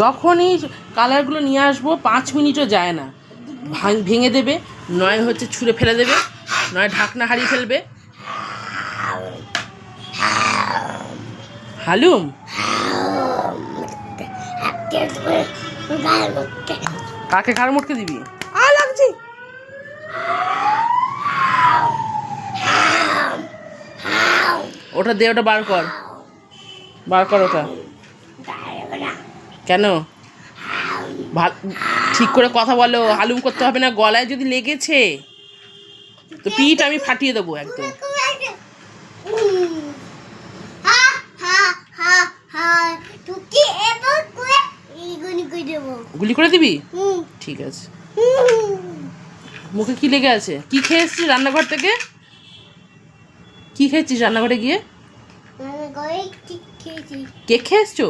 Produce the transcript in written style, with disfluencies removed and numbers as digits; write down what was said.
যখনই কালারগুলো নিয়ে আসবো 5 মিনিটও যায় না, ভেঙে দেবে, নয় হচ্ছে ছুঁড়ে ফেলে দেবে, নয় ঢাকনা হারিয়ে ফেলবে। হালুম কাকে ঘাড় মুটকে দিবি? লাগছে, ওটা দে, ওটা বার কর, বার কর ওটা। কেন? ঠিক করে কথা বলো, হালুম করতে হবে না, গলায় যদি লেগেছে তো পিঠ আমি ফাটিয়ে দেবো একদম। গুলি করে দিবি? ঠিক আছে। মুখে কি লেগে আছে? কি খেয়ে এসছিস রান্নাঘর থেকে? কি খেয়েছিস রান্নাঘরে গিয়ে? কেক খেয়ে এসছো?